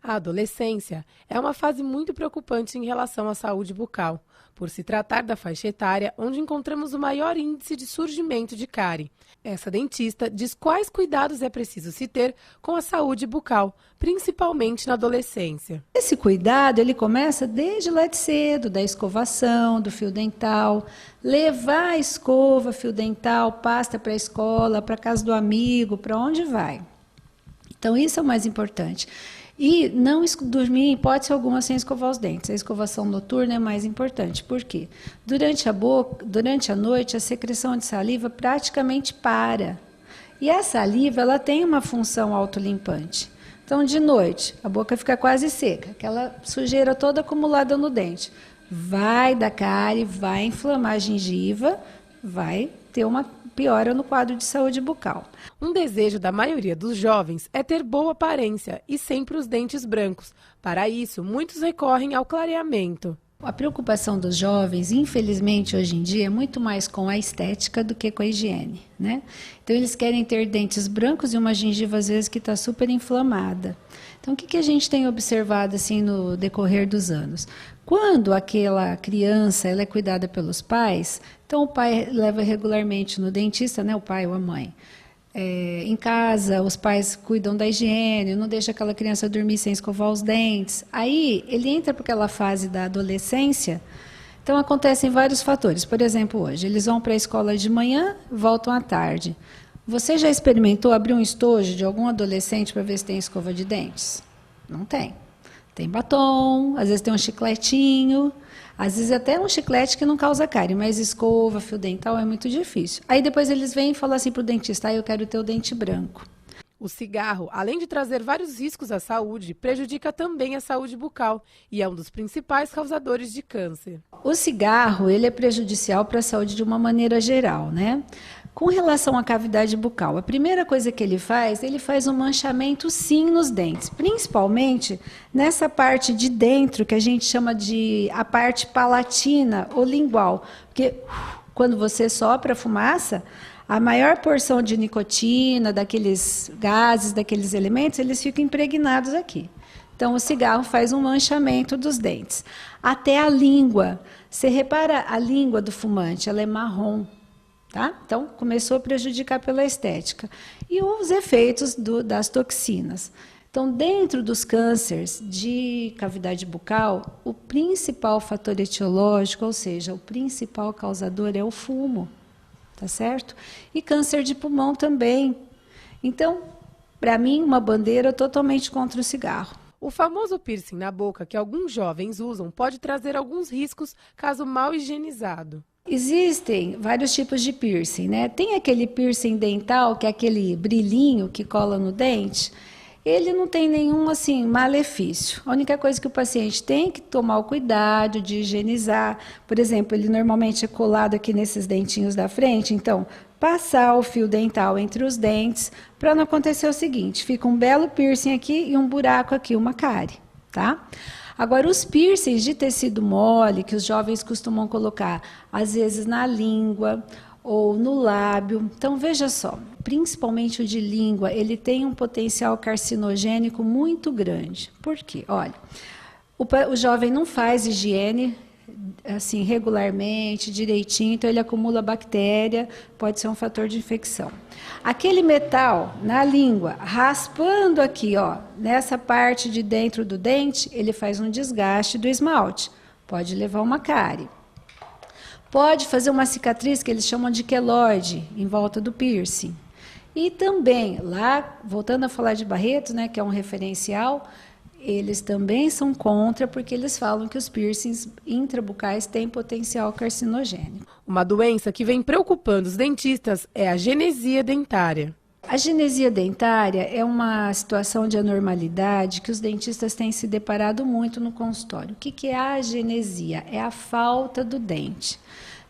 A adolescência é uma fase muito preocupante em relação à saúde bucal, por se tratar da faixa etária onde encontramos o maior índice de surgimento de cárie. Essa dentista diz quais cuidados é preciso se ter com a saúde bucal, principalmente na adolescência. Esse cuidado, ele começa desde lá de cedo, da escovação, do fio dental, levar a escova, fio dental, pasta para a escola, para a casa do amigo, para onde vai. Então, isso é o mais importante. E não dormir, em hipótese alguma, sem escovar os dentes. A escovação noturna é mais importante. Por quê? Durante a noite, a secreção de saliva praticamente para. E a saliva, ela tem uma função autolimpante. Então, de noite, a boca fica quase seca, aquela sujeira toda acumulada no dente. Vai dar cárie, vai inflamar a gengiva, vai ter uma piora no quadro de saúde bucal. Um desejo da maioria dos jovens é ter boa aparência e sempre os dentes brancos. Para isso, muitos recorrem ao clareamento. A preocupação dos jovens, infelizmente, hoje em dia, é muito mais com a estética do que com a higiene, né? Então, eles querem ter dentes brancos e uma gengiva, às vezes, que está super inflamada. Então, o que a gente tem observado assim, no decorrer dos anos? Quando aquela criança ela é cuidada pelos pais, então o pai leva regularmente no dentista, né, o pai ou a mãe. Em casa, os pais cuidam da higiene, não deixa aquela criança dormir sem escovar os dentes. Aí, ele entra para aquela fase da adolescência, então acontecem vários fatores. Por exemplo, hoje, eles vão para a escola de manhã, voltam à tarde. Você já experimentou abrir um estojo de algum adolescente para ver se tem escova de dentes? Não tem. Tem batom, às vezes tem um chicletinho, às vezes até um chiclete que não causa cárie, mas escova, fio dental é muito difícil. Aí depois eles vêm e falam assim para o dentista, eu quero ter o dente branco. O cigarro, além de trazer vários riscos à saúde, prejudica também a saúde bucal e é um dos principais causadores de câncer. O cigarro, ele é prejudicial para a saúde de uma maneira geral, né? Com relação à cavidade bucal, a primeira coisa que ele faz um manchamento sim nos dentes, principalmente nessa parte de dentro que a gente chama de a parte palatina ou lingual, porque quando você sopra a fumaça, a maior porção de nicotina, daqueles gases, daqueles elementos, eles ficam impregnados aqui. Então, o cigarro faz um manchamento dos dentes. Até a língua. Você repara a língua do fumante, ela é marrom. Tá? Então, começou a prejudicar pela estética. E os efeitos das toxinas. Então, dentro dos cânceres de cavidade bucal, o principal fator etiológico, ou seja, o principal causador é o fumo. Tá certo? E câncer de pulmão também. Então, para mim, uma bandeira totalmente contra o cigarro. O famoso piercing na boca que alguns jovens usam pode trazer alguns riscos caso mal higienizado. Existem vários tipos de piercing, né? Tem aquele piercing dental, que é aquele brilhinho que cola no dente. Ele não tem nenhum assim malefício. A única coisa que o paciente tem que tomar o cuidado de higienizar. Por exemplo, ele normalmente é colado aqui nesses dentinhos da frente, então passar o fio dental entre os dentes para não acontecer o seguinte, fica um belo piercing aqui e um buraco aqui, uma cárie, tá? Agora, os piercings de tecido mole, que os jovens costumam colocar, às vezes na língua ou no lábio. Então, veja só, principalmente o de língua, ele tem um potencial carcinogênico muito grande. Por quê? Olha, o jovem não faz higiene assim regularmente, direitinho, então ele acumula bactéria, pode ser um fator de infecção. Aquele metal na língua, raspando aqui, ó, nessa parte de dentro do dente, ele faz um desgaste do esmalte, pode levar uma cárie. Pode fazer uma cicatriz que eles chamam de queloide em volta do piercing. E também, lá, voltando a falar de Barretos, né, que é um referencial, eles também são contra, porque eles falam que os piercings intrabucais têm potencial carcinogênico. Uma doença que vem preocupando os dentistas é a genesia dentária. A genesia dentária é uma situação de anormalidade que os dentistas têm se deparado muito no consultório. O que é a agenesia? É a falta do dente.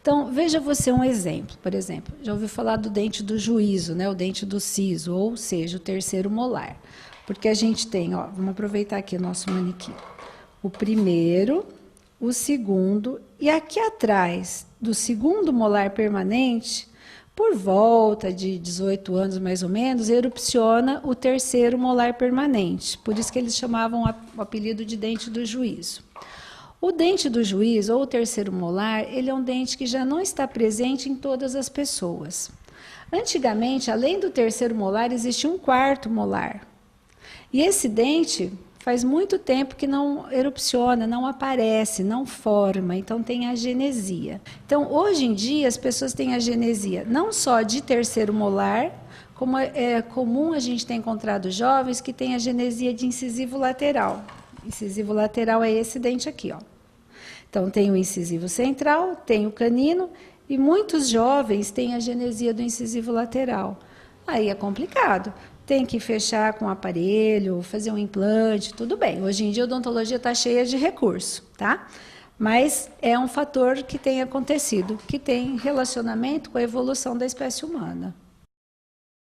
Então, veja você um exemplo. Por exemplo, já ouviu falar do dente do juízo, né? O dente do siso, ou seja, o terceiro molar. Porque a gente tem, ó, vamos aproveitar aqui o nosso manequim. O primeiro, o segundo, e aqui atrás do segundo molar permanente, Por volta de 18 anos, mais ou menos, erupciona o terceiro molar permanente. Por isso que eles chamavam o apelido de dente do juízo. O dente do juízo, ou o terceiro molar, ele é um dente que já não está presente em todas as pessoas. Antigamente, além do terceiro molar, existia um quarto molar. E esse dente faz muito tempo que não erupciona, não aparece, não forma, então tem agenesia. Então, hoje em dia, as pessoas têm agenesia não só de terceiro molar, como é comum a gente ter encontrado jovens que têm agenesia de incisivo lateral. Incisivo lateral é esse dente aqui, ó. Então, tem o incisivo central, tem o canino, e muitos jovens têm agenesia do incisivo lateral. Aí é complicado. Tem que fechar com aparelho, fazer um implante, tudo bem. Hoje em dia a odontologia está cheia de recurso, tá? Mas é um fator que tem acontecido, que tem relacionamento com a evolução da espécie humana.